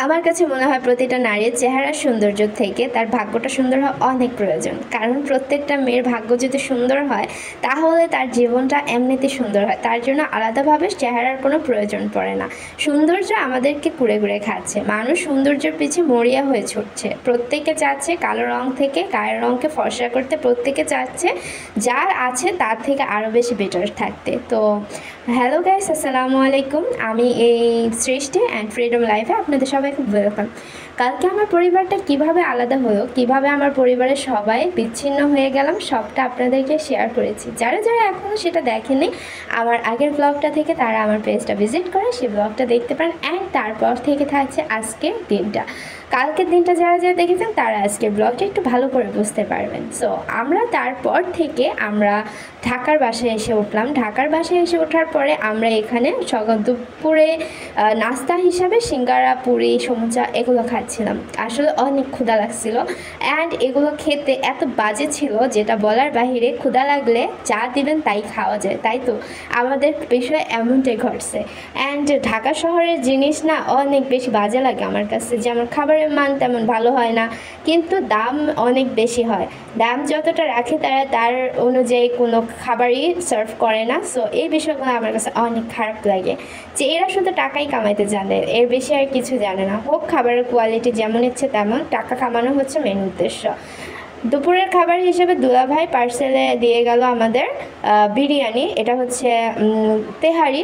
আমার কাছে মনে হয় প্রতিটা নারীর চেহারার সৌন্দর্য থেকে তার ভাগ্যটা সুন্দর হওয়া অনেক প্রয়োজন। কারণ প্রত্যেকটা মেয়ের ভাগ্য যদি সুন্দর হয় তাহলে তার জীবনটা এমনিতে সুন্দর হয়, তার জন্য আলাদাভাবে চেহারার কোনো প্রয়োজন পড়ে না। সৌন্দর্য আমাদেরকে কুড়ে কুড়ে খাচ্ছে, মানুষ সৌন্দর্যের পিছিয়ে মরিয়া হয়ে ছুটছে। প্রত্যেকে চাচ্ছে কালো রং থেকে গায়ের রঙকে ফর্সা করতে, প্রত্যেকে চাচ্ছে যার আছে তার থেকে আরও বেশি বেটার থাকতে। তো হ্যালো গাইস, আসসালামু আলাইকুম। আমি এই সৃষ্টি অ্যান্ড ফ্রিডম লাইফে আপনাদের সবাইকে ওয়েলকাম। কালকে আমার পরিবারটা কিভাবে আলাদা হলো, কিভাবে আমার পরিবারের সবাই বিচ্ছিন্ন হয়ে গেলাম, সবটা আপনাদেরকে শেয়ার করেছি। যারা যারা এখনও সেটা দেখেনি, আমার আগের ব্লগটা থেকে তারা আমার পেজটা ভিজিট করে সেই ব্লগটা দেখতে পারেন। অ্যান্ড তারপর থেকে থাকছে আজকের দিনটা। কালকের দিনটা যারা যারা দেখেছেন তারা আজকের ব্লগটা একটু ভালো করে বুঝতে পারবেন। সো আমরা তারপর থেকে আমরা ঢাকার বাসায় এসে উঠলাম। ঢাকার বাসায় এসে ওঠার পরে আমরা এখানে সকাল দুপুরে নাস্তা হিসাবে সিঙ্গারা, পুরি, সমুচা এগুলো খাচ্ছিলাম। আসলে অনেক ক্ষুধা লাগছিল অ্যান্ড এগুলো খেতে এত বাজে ছিল যেটা বলার বাহিরে। ক্ষুধা লাগলে যা দিবেন তাই খাওয়া যায়, তাই তো আমাদের বিষয়ে এমনটাই ঘটছে। অ্যান্ড ঢাকা শহরের জিনিস না অনেক বেশি বাজে লাগে আমার কাছে, যে আমার খাবারের মান তেমন ভালো হয় না, কিন্তু দাম অনেক বেশি হয়। দাম যতটা রাখে তারা তার অনুযায়ী কোনো খাবারই সার্ভ করে না। সো এই বিষয়গুলো আমার কাছে অনেক খারাপ লাগে যে এরা শুধু টাকাই কামাইতে জানে, এর বেশি আর কিছু জানে না। হোক খাবারের কোয়ালিটি যেমন ইচ্ছে তেমন, টাকা কামানো হচ্ছে মেন উদ্দেশ্য। দুপুরের খাবার হিসেবে দুলাভাই পার্সেলে দিয়ে গেল আমাদের বিরিয়ানি। এটা হচ্ছে তেহারি,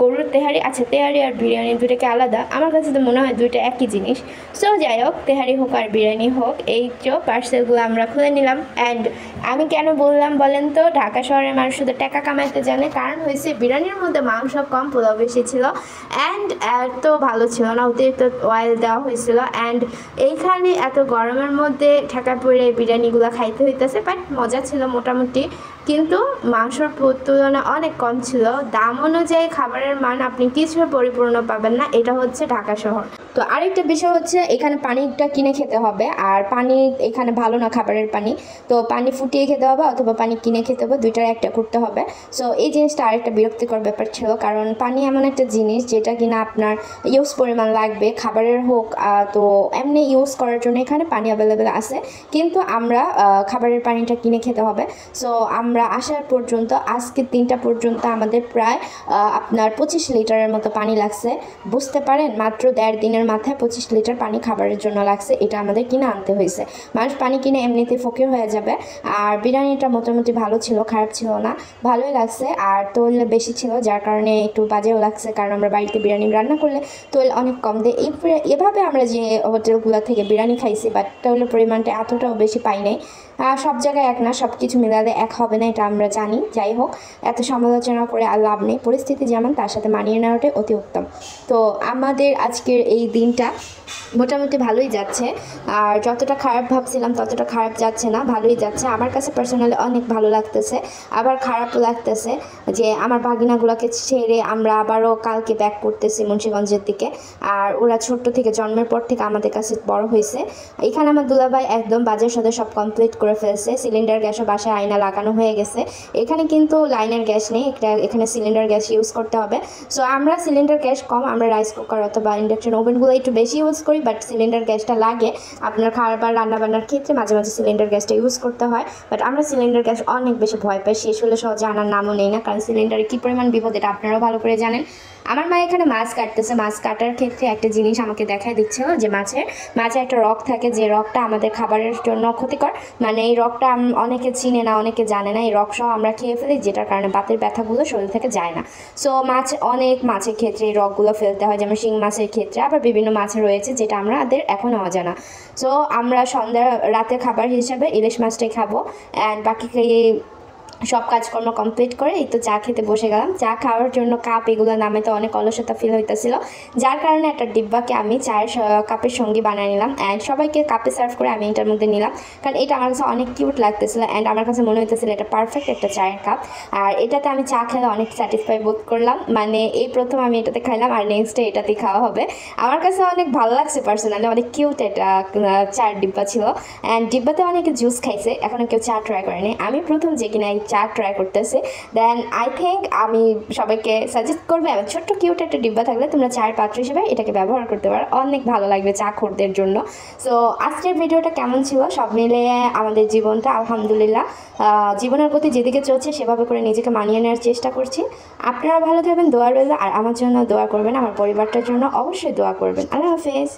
গরুর তেহারি। আচ্ছা, তেহারি আর বিরিয়ানি দুটোকে আলাদা, আমার কাছে তো মনে হয় দুইটা একই জিনিস। সো যাই হোক, তেহারি হোক আর বিরিয়ানি হোক, এই যে পার্সেলগুলো আমরা খুলে নিলাম। অ্যান্ড আমি কেন বললাম বলেন তো, ঢাকা শহরের মানুষ শুধু টাকা কামাইতে জানে, কারণ হয়েছে বিরিয়ানির মধ্যে মাংস কম, পোলাও বেশি ছিল অ্যান্ড এত ভালো ছিল না, অতিরিক্ত অয়েল দেওয়া হয়েছিল। অ্যান্ড এইখানে এত গরমের মধ্যে ঢাকা পড়ে বিরিয়ানিগুলো খাইতে হইতেছে, বাট মজা ছিল মোটামুটি। কিন্তু মাংসর তুলনা অনেক কম ছিল। দাম অনুযায়ী খাবারের মান আপনি কিছু পরিপূর্ণ পাবেন না, এটা হচ্ছে ঢাকা শহর। তো আরেকটা বিষয় হচ্ছে এখানে পানিটা কিনে খেতে হবে, আর পানি এখানে ভালো না খাবারের পানি। তো পানি ফুটিয়ে খেতে হবে অথবা পানি কিনে খেতে হবে, দুইটার একটা করতে হবে। সো এই জিনিসটা আরেকটা বিরক্তিকর ব্যাপার ছিল, কারণ পানি এমন একটা জিনিস যেটা কিনা আপনার ইউজ পরিমাণ লাগবে, খাবারের হোক। তো এমনি ইউজ করার জন্য এখানে পানি অ্যাভেলেবেল আছে, কিন্তু আমরা খাবারের পানিটা কিনে খেতে হবে। সো আমরা আসার পর্যন্ত, আজকের দিনটা পর্যন্ত আমাদের প্রায় আপনার 25 লিটারের মতো পানি লাগছে। বুঝতে পারেন, মাত্র 1.5 দিনের মাথায় 25 লিটার পানি খাবারের জন্য লাগছে। এটা আমাদের কিনে আনতে হয়েছে। মানুষ পানি কিনে এমনিতে ফকির হয়ে যাবে। আর বিরিয়ানিটা মোটামুটি ভালো ছিল, খারাপ ছিল না, ভালোই লাগছে। আর তেল বেশি ছিল, যার কারণে একটু বাজেও লাগছে, কারণ আমরা বাড়িতে বিরিয়ানি রান্না করলে তেল অনেক কম দেয়। এভাবে আমরা যে হোটেলগুলো থেকে বিরিয়ানি খাইছি, বাট তেলের পরিমাণটা এতটাও বেশি পাই নাই। সব জায়গায় এক না, সব কিছু মিলালে এক হবে না, এটা আমরা জানি। যাই হোক, এত সমালোচনা করে আর লাভ নেই, পরিস্থিতি যেমন তার সাথে মানিয়ে নেওয়াটাই অতি উত্তম। তো আমাদের আজকের এই দিনটা মোটামুটি ভালোই যাচ্ছে, আর যতটা খারাপ ভাবছিলাম ততটা খারাপ যাচ্ছে না, ভালোই যাচ্ছে। আমার কাছে পার্সোনালি অনেক ভালো লাগতেছে, আবার খারাপও লাগতেছে যে আমার ভাগিনাগুলোকে ছেড়ে আমরা আবারও কালকে ব্যাক করতেছি মুন্সিগঞ্জের দিকে। আর ওরা ছোট্ট থেকে, জন্মের পর থেকে আমাদের কাছে বড় হয়েছে। এখানে আমার দুলাভাই একদম বাজার সদর সব কমপ্লিট করে ফেলছে। সিলিন্ডার গ্যাসও বাসায় আয়না লাগানো হয়ে গেছে। এখানে কিন্তু লাইনের গ্যাস নেই, এখানে সিলিন্ডার গ্যাস ইউজ করতে হবে। সো আমরা সিলিন্ডার গ্যাস কম, আমরা রাইস কুকার অথবা ইন্ডাকশন ওভেনগুলো একটু বেশি ইউজ করি, বাট সিলিন্ডার গ্যাসটা লাগে আপনার খাবার রান্নাবান্নার ক্ষেত্রে। মাঝে মাঝে সিলিন্ডার গ্যাসটা ইউজ করতে হয়, বাট আমরা সিলিন্ডার গ্যাস অনেক বেশি ভয় পাই, শেষ হলে সহজে আনার নামও নেই না, কারণ সিলিন্ডারে কী পরিমাণ বিপদ এটা আপনারাও ভালো করে জানেন। আমার মা এখানে মাছ কাটতেছে। মাছ কাটার ক্ষেত্রে একটা জিনিস আমাকে দেখায় দিচ্ছিল যে মাছে একটা রক থাকে, যে রকটা আমাদের খাবারের জন্য ক্ষতিকর। মানে এই রকটা অনেকে চিনে না, অনেকে জানে না। এই রক সহ আমরা খেয়ে ফেলি, যেটার কারণে বাতের ব্যথাগুলো শরীর থেকে যায় না। সো অনেক মাছের ক্ষেত্রে এই রকগুলো ফেলতে হয়, যেমন শিং মাছের ক্ষেত্রে, আবার বিভিন্ন মাছ রয়েছে যেটা আমাদের এখনও অজানা। সো আমরা রাতের খাবার হিসাবে ইলিশ মাছটাই খাবো। অ্যান্ড বাকি সব কাজকর্ম কমপ্লিট করে এই তো চা খেতে বসে গেলাম। চা খাওয়ার জন্য কাপ এগুলো নামাইতে অনেক অলসতা ফিল হইতেছিল, যার কারণে একটা ডিব্বাকে আমি চায়ের কাপের সঙ্গী বানিয়ে নিলাম। অ্যান্ড সবাইকে কাপে সার্ভ করে আমি এটার মধ্যে নিলাম, কারণ এটা আমার কাছে অনেক কিউট লাগতেছিল। অ্যান্ড আমার কাছে মনে হইতেছিল এটা পারফেক্ট একটা চায়ের কাপ। আর এটাতে আমি চা খেলে অনেক স্যাটিসফাই বোধ করলাম। মানে এই প্রথম আমি এটাতে খাইলাম, আর নেক্সট ডে এটাতেই খাওয়া হবে। আমার কাছে অনেক ভালো লাগছে পার্সোনালি, অনেক কিউট এটা চায়ের ডিব্বা ছিল। অ্যান্ড ডিব্বাতে অনেকে জুস খাইছে, এখনও কেউ চা ট্রাই করেনি। আমি প্রথম যে কিনা এই চা ট্রাই করতেছে। দেন আই থিঙ্ক আমি সবাইকে সাজেস্ট করবো এবং ছোট্ট কিউট একটা ডিব্বা থাকলে তোমরা চায়ের পাত্র হিসেবে এটাকে ব্যবহার করতে পারো, অনেক ভালো লাগবে চা খোরদের জন্য। সো আজকের ভিডিওটা কেমন ছিল? সব মিলিয়ে আমাদের জীবনটা আলহামদুলিল্লাহ জীবনের প্রতি যেদিকে চলছে সেভাবে করে নিজেকে মানিয়ে নেওয়ার চেষ্টা করছি। আপনারা ভালো থাকবেন, দোয়া রইল, আর আমার জন্য দোয়া করবেন, আমার পরিবারটার জন্য অবশ্যই দোয়া করবেন। আল্লাহ হাফেজ।